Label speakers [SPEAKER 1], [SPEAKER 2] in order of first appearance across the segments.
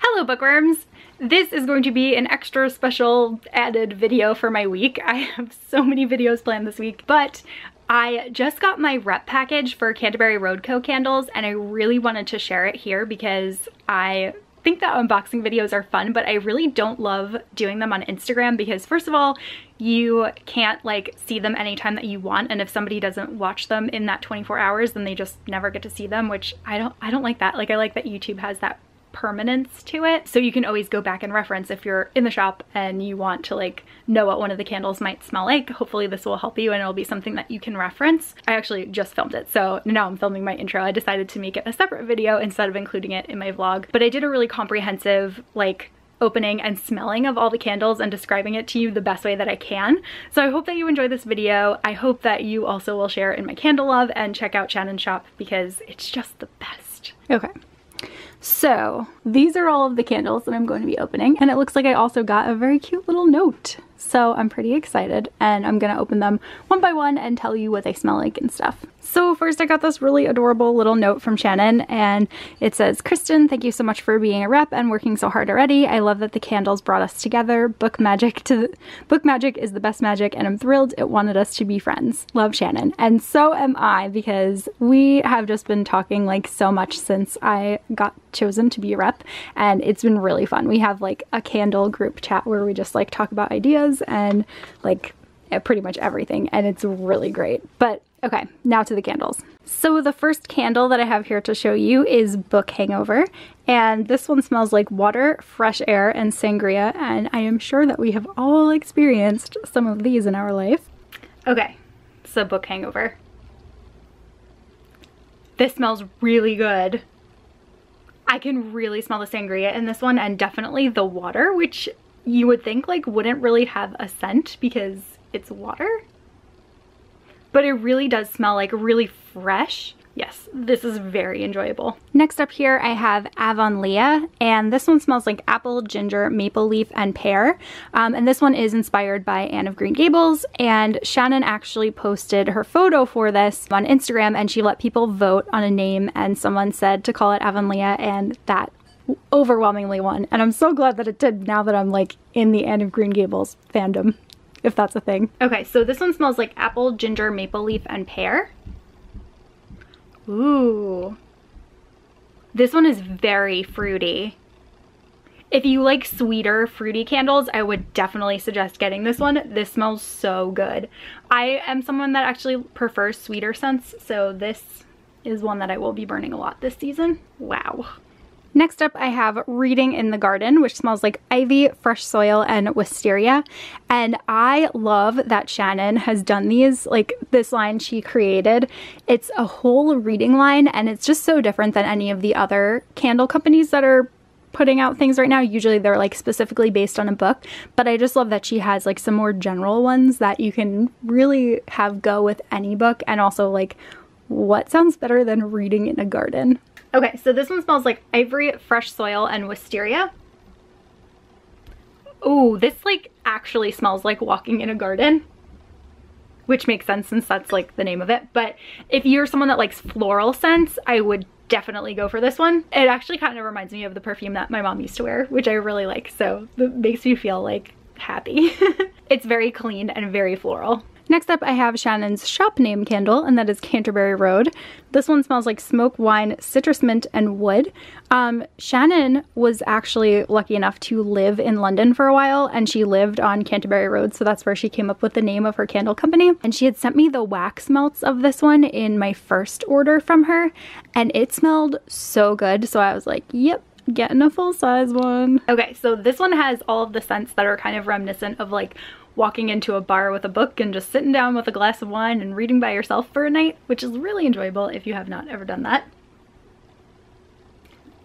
[SPEAKER 1] Hello bookworms! This is going to be an extra special added video for my week. I have so many videos planned this week, but I just got my rep package for CanterburyRoadCo candles and I really wanted to share it here because I think that unboxing videos are fun, but I really don't love doing them on Instagram because first of all, you can't like see them anytime that you want, and if somebody doesn't watch them in that 24 hours, then they just never get to see them, which I don't like that. Like, I like that YouTube has that permanence to it, so you can always go back and reference if you're in the shop and you want to like know what one of the candles might smell like. Hopefully this will help you and it'll be something that you can reference. I actually just filmed it, so now I'm filming my intro. I decided to make it a separate video instead of including it in my vlog, but I did a really comprehensive like opening and smelling of all the candles and describing it to you the best way that I can. So I hope that you enjoy this video. I hope that you also will share in my candle love and check out Shannon's shop because it's just the best. Okay. So these are all of the candles that I'm going to be opening, and it looks like I also got a very cute little note. So I'm pretty excited and I'm gonna open them one by one and tell you what they smell like and stuff. So first I got this really adorable little note from Shannon and it says, "Kristen, thank you so much for being a rep and working so hard already. I love that the candles brought us together. Book magic is the best magic and I'm thrilled it wanted us to be friends. Love, Shannon." And so am I, because we have just been talking like so much since I got chosen to be a rep and it's been really fun. We have like a candle group chat where we just like talk about ideas and like pretty much everything, and it's really great. But okay, now to the candles. So the first candle that I have here to show you is Book Hangover, and this one smells like water, fresh air, and sangria, and I am sure that we have all experienced some of these in our life. Okay, so Book Hangover. This smells really good. I can really smell the sangria in this one, and definitely the water, which you would think like wouldn't really have a scent because it's water, but it really does smell like really fresh. Yes, this is very enjoyable. Next up here I have Avonlea, and this one smells like apple, ginger, maple leaf, and pear. And this one is inspired by Anne of Green Gables, and Shannon actually posted her photo for this on Instagram and she let people vote on a name, and someone said to call it Avonlea, and that overwhelmingly won. And I'm so glad that it did now that I'm like in the Anne of Green Gables fandom, if that's a thing. Okay, so this one smells like apple, ginger, maple leaf, and pear. Ooh. This one is very fruity. If you like sweeter, fruity candles, I would definitely suggest getting this one. This smells so good. I am someone that actually prefers sweeter scents, so this is one that I will be burning a lot this season. Wow. Next up I have Reading in the Garden, which smells like ivy, fresh soil, and wisteria. And I love that Shannon has done these, like this line she created. It's a whole reading line and it's just so different than any of the other candle companies that are putting out things right now. Usually they're like specifically based on a book, but I just love that she has like some more general ones that you can really have go with any book, and also like what sounds better than reading in a garden. Okay, so this one smells like ivory, fresh soil, and wisteria. Ooh, this like actually smells like walking in a garden, which makes sense since that's like the name of it. But if you're someone that likes floral scents, I would definitely go for this one. It actually kind of reminds me of the perfume that my mom used to wear, which I really like, so it makes me feel like happy. It's very clean and very floral. Next up I have Shannon's shop name candle, and that is Canterbury Road. This one smells like smoke, wine, citrus mint, and wood. Shannon was actually lucky enough to live in London for a while, and she lived on Canterbury Road, so that's where she came up with the name of her candle company. And she had sent me the wax melts of this one in my first order from her, and it smelled so good, so I was like, yep, getting a full-size one. Okay, so this one has all of the scents that are kind of reminiscent of like walking into a bar with a book and just sitting down with a glass of wine and reading by yourself for a night, which is really enjoyable if you have not ever done that.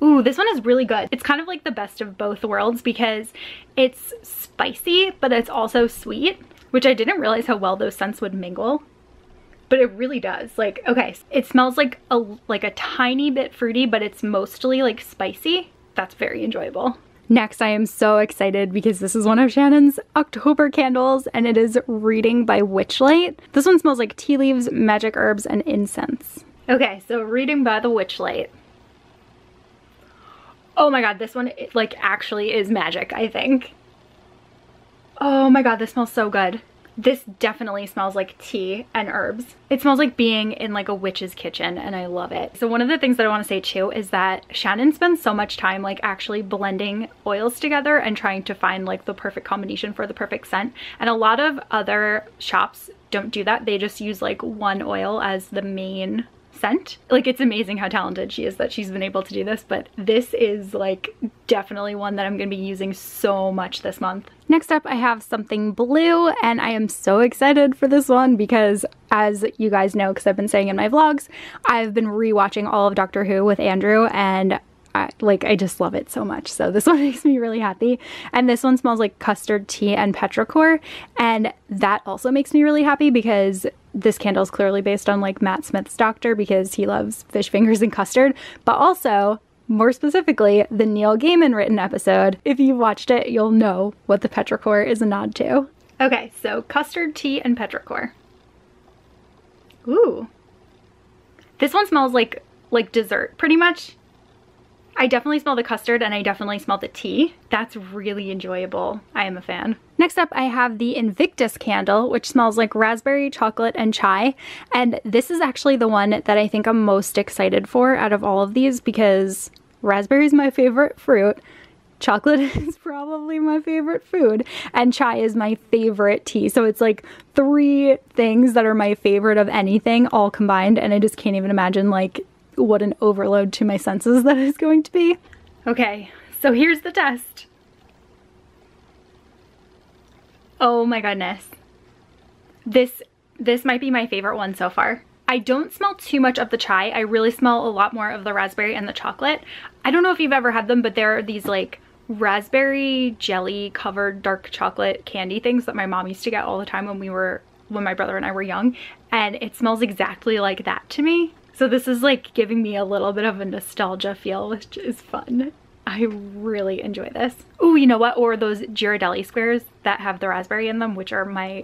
[SPEAKER 1] Ooh, this one is really good. It's kind of like the best of both worlds because it's spicy, but it's also sweet, which I didn't realize how well those scents would mingle, but it really does. Like, okay, it smells like a tiny bit fruity, but it's mostly like spicy. That's very enjoyable. Next, I am so excited because this is one of Shannon's October candles, and it is Reading by Witchlight. This one smells like tea leaves, magic herbs, and incense. Okay, so Reading by the Witchlight. Oh my god, this one, it, like, actually is magic, I think. Oh my god, this smells so good. This definitely smells like tea and herbs. It smells like being in like a witch's kitchen, and I love it. So one of the things that I want to say too is that Shannon spends so much time like actually blending oils together and trying to find like the perfect combination for the perfect scent. And a lot of other shops don't do that. They just use like one oil as the main scent. Like, it's amazing how talented she is that she's been able to do this, but this is like definitely one that I'm gonna be using so much this month. Next up, I have something blue, and I am so excited for this one because, as you guys know, because I've been saying in my vlogs, I've been rewatching all of Doctor Who with Andrew, and I just love it so much. So this one makes me really happy. And this one smells like custard tea and petrichor, and that also makes me really happy because this candle is clearly based on like Matt Smith's Doctor because he loves fish fingers and custard, but also more specifically the Neil Gaiman written episode. If you've watched it, you'll know what the petrichor is a nod to. Okay, so custard tea and petrichor. Ooh. This one smells like dessert pretty much. I definitely smell the custard and I definitely smell the tea. That's really enjoyable. I am a fan. Next up, I have the Invictus candle, which smells like raspberry, chocolate, and chai. And this is actually the one that I think I'm most excited for out of all of these because raspberry is my favorite fruit. Chocolate is probably my favorite food, and chai is my favorite tea. So it's like 3 things that are my favorite of anything all combined, and I just can't even imagine like what an overload to my senses that is going to be. Okay, so here's the test. Oh my goodness. This might be my favorite one so far. I don't smell too much of the chai. I really smell a lot more of the raspberry and the chocolate. I don't know if you've ever had them, but there are these like raspberry jelly covered dark chocolate candy things that my mom used to get all the time when my brother and I were young, and it smells exactly like that to me. So this is like giving me a little bit of a nostalgia feel, which is fun. I really enjoy this. Oh, you know what? Or those Ghirardelli squares that have the raspberry in them, which are my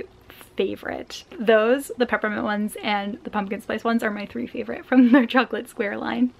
[SPEAKER 1] favorite. Those, the peppermint ones, and the pumpkin spice ones are my 3 favorite from their chocolate square line.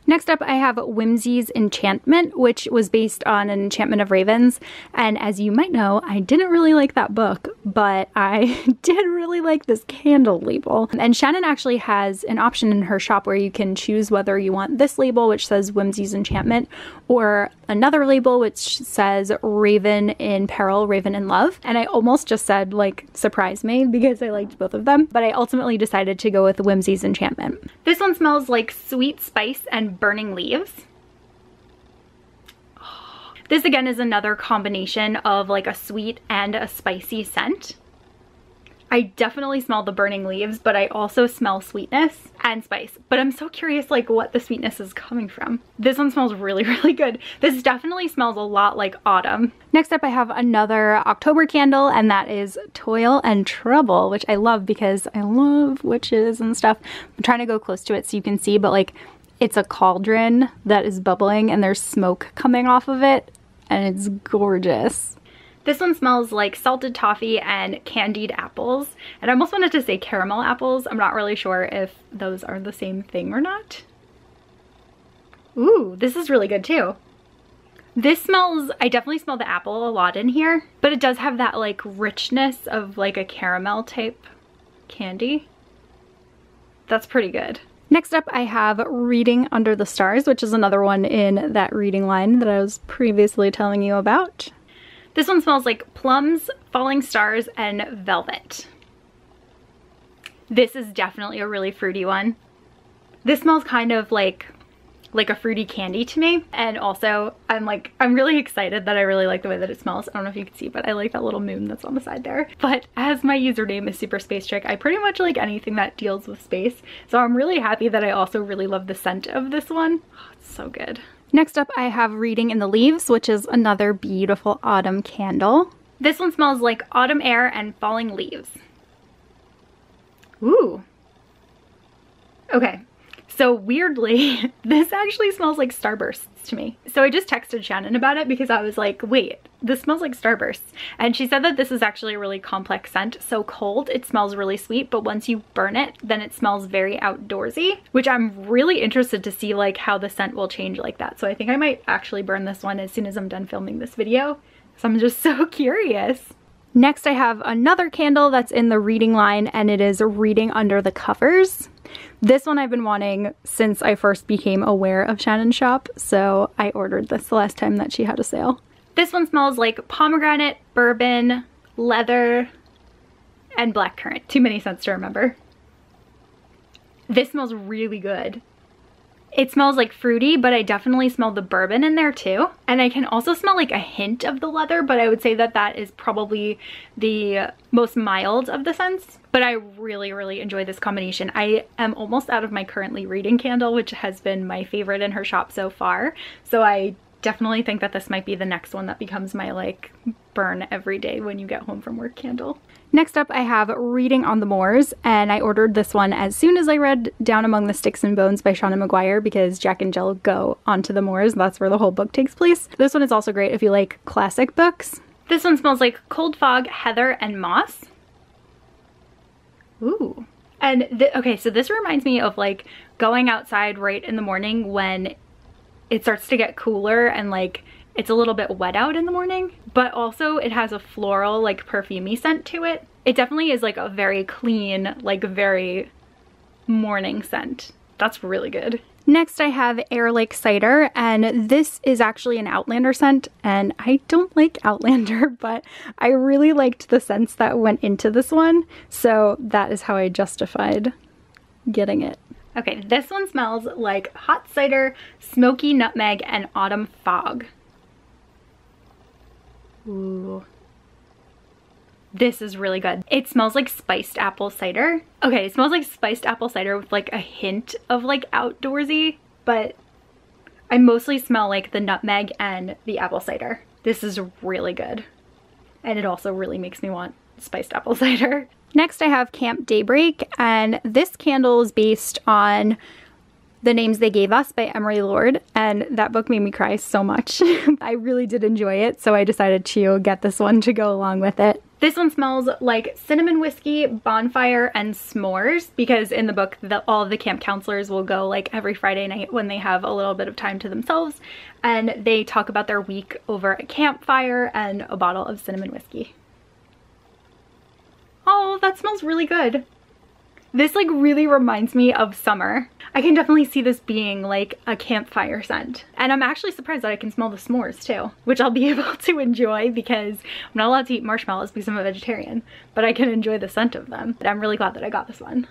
[SPEAKER 1] Next up, I have Whimsies Enchantment, which was based on an Enchantment of Ravens. And as you might know, I didn't really like that book, but I did really like this candle label. And Shannon actually has an option in her shop where you can choose whether you want this label, which says Whimsies Enchantment, or another label which says Raven in Peril, Raven in Love. And I almost just said like surprise me because I liked both of them, but I ultimately decided to go with Whimsies Enchantment. This one smells like sweet spice and burning leaves. This again is another combination of like a sweet and a spicy scent. I definitely smell the burning leaves, but I also smell sweetness and spice. But I'm so curious like what the sweetness is coming from. This one smells really, really good. This definitely smells a lot like autumn. Next up, I have another October candle, and that is Toil and Trouble, which I love because I love witches and stuff. I'm trying to go close to it so you can see, but like it's a cauldron that is bubbling and there's smoke coming off of it, and it's gorgeous. This one smells like salted toffee and candied apples. And I almost wanted to say caramel apples. I'm not really sure if those are the same thing or not. Ooh, this is really good too. This smells, I definitely smell the apple a lot in here, but it does have that like richness of like a caramel type candy. That's pretty good. Next up, I have Reading Under the Stars, which is another one in that reading line that I was previously telling you about. This one smells like plums, falling stars, and velvet. This is definitely a really fruity one. This smells kind of like a fruity candy to me. And also, I'm really excited that I really like the way that it smells. I don't know if you can see, but I like that little moon that's on the side there. But as my username is Super Space Chick, I pretty much like anything that deals with space. So I'm really happy that I also really love the scent of this one. Oh, it's so good. Next up, I have Reading in the Leaves, which is another beautiful autumn candle. This one smells like autumn air and falling leaves. Ooh. Okay, So weirdly, this actually smells like Starbursts to me. So I just texted Shannon about it because I was like, wait, this smells like Starbursts. And she said that this is actually a really complex scent. So cold, it smells really sweet, but once you burn it, then it smells very outdoorsy, which I'm really interested to see like how the scent will change like that. So I think I might actually burn this one as soon as I'm done filming this video. So I'm just so curious. Next, I have another candle that's in the reading line, and it is Reading Under the Covers. This one I've been wanting since I first became aware of Shannon's shop, so I ordered this the last time that she had a sale. This one smells like pomegranate, bourbon, leather, and blackcurrant. Too many scents to remember. This smells really good. It smells like fruity, but I definitely smell the bourbon in there too. And I can also smell like a hint of the leather, but I would say that that is probably the most mild of the scents. But I really, really enjoy this combination. I am almost out of my currently reading candle, which has been my favorite in her shop so far. So I definitely think that this might be the next one that becomes my like burn every day when you get home from work candle. Next up, I have Reading on the Moors, and I ordered this one as soon as I read Down Among the Sticks and Bones by Shauna Maguire because Jack and Jill go onto the moors. That's where the whole book takes place. This one is also great if you like classic books. This one smells like cold fog, heather, and moss. Ooh. And okay, so this reminds me of like going outside right in the morning when it starts to get cooler and like it's a little bit wet out in the morning, but also it has a floral, like perfumey scent to it. It definitely is like a very clean, like very morning scent. That's really good. Next I have Like Cider, and this is actually an Outlander scent, and I don't like Outlander, but I really liked the scents that went into this one, so that is how I justified getting it. Okay, this one smells like hot cider, smoky nutmeg, and autumn fog. Ooh. This is really good. It smells like spiced apple cider. Okay, it smells like spiced apple cider with like a hint of like outdoorsy, but I mostly smell like the nutmeg and the apple cider. This is really good. And it also really makes me want spiced apple cider. Next I have Camp Daybreak, and this candle is based on The Names They Gave Us by Emery Lord, and that book made me cry so much. I really did enjoy it, so I decided to get this one to go along with it. This one smells like cinnamon whiskey, bonfire, and s'mores, because in the book all of the camp counselors will go like every Friday night when they have a little bit of time to themselves, and they talk about their week over a campfire and a bottle of cinnamon whiskey. Oh, that smells really good. This like really reminds me of summer. I can definitely see this being like a campfire scent. And I'm actually surprised that I can smell the s'mores too, which I'll be able to enjoy because I'm not allowed to eat marshmallows because I'm a vegetarian, but I can enjoy the scent of them. But I'm really glad that I got this one.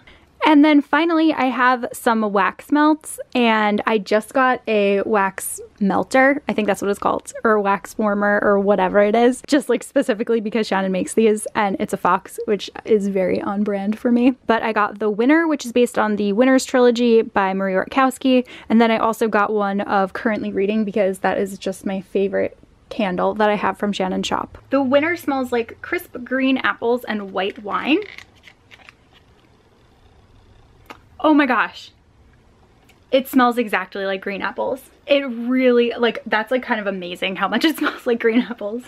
[SPEAKER 1] And then finally I have some wax melts, and I just got a wax melter, I think that's what it's called, or wax warmer or whatever it is, just like specifically because Shannon makes these, and it's a Fox, which is very on brand for me. But I got the Winner, which is based on the Winners trilogy by Marie Ortkowski, and then I also got one of Currently Reading because that is just my favorite candle that I have from Shannon's shop. The Winner smells like crisp green apples and white wine. Oh my gosh, it smells exactly like green apples. It really, like, that's like kind of amazing how much it smells like green apples.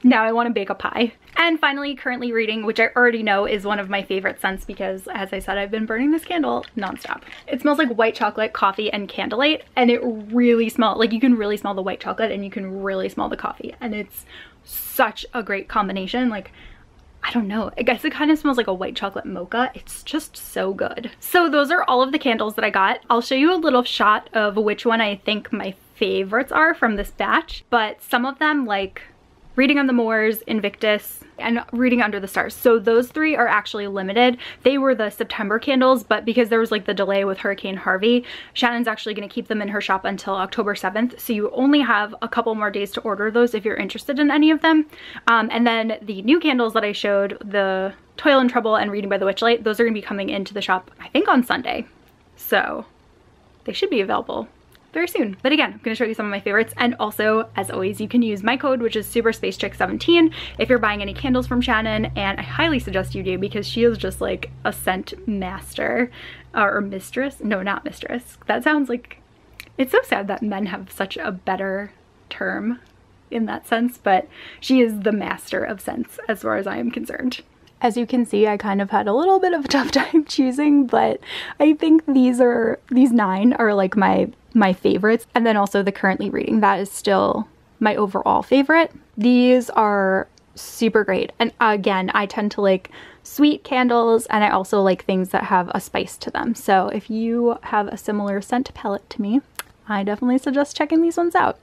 [SPEAKER 1] Now I want to bake a pie. And finally, Currently Reading, which I already know is one of my favorite scents because, as I said, I've been burning this candle nonstop. It smells like white chocolate, coffee, and candlelight, and it really smells, like you can really smell the white chocolate and you can really smell the coffee, and it's such a great combination. Like, I don't know, I guess it kind of smells like a white chocolate mocha. It's just so good. So those are all of the candles that I got. I'll show you a little shot of which one I think my favorites are from this batch, but some of them, like Reading on the Moors, Invictus, and Reading Under the Stars. So those three are actually limited. They were the September candles, but because there was like the delay with Hurricane Harvey, Shannon's actually going to keep them in her shop until October 7th. So you only have a couple more days to order those if you're interested in any of them. And then the new candles that I showed, the Toil and Trouble and Reading by the Witchlight, those are going to be coming into the shop, I think on Sunday. So they should be available very soon. But again, I'm gonna show you some of my favorites. And also, as always, you can use my code, which is SuperSpaceChick17 if you're buying any candles from Shannon, and I highly suggest you do because she is just like a scent master, or mistress. No, not mistress. That sounds like, it's so sad that men have such a better term in that sense, but she is the master of scents as far as I am concerned. As you can see, I kind of had a little bit of a tough time choosing, but I think these 9 are like my favorites. And then also the currently reading, that is still my overall favorite. These are super great. And again, I tend to like sweet candles, and I also like things that have a spice to them. So if you have a similar scent palette to me, I definitely suggest checking these ones out.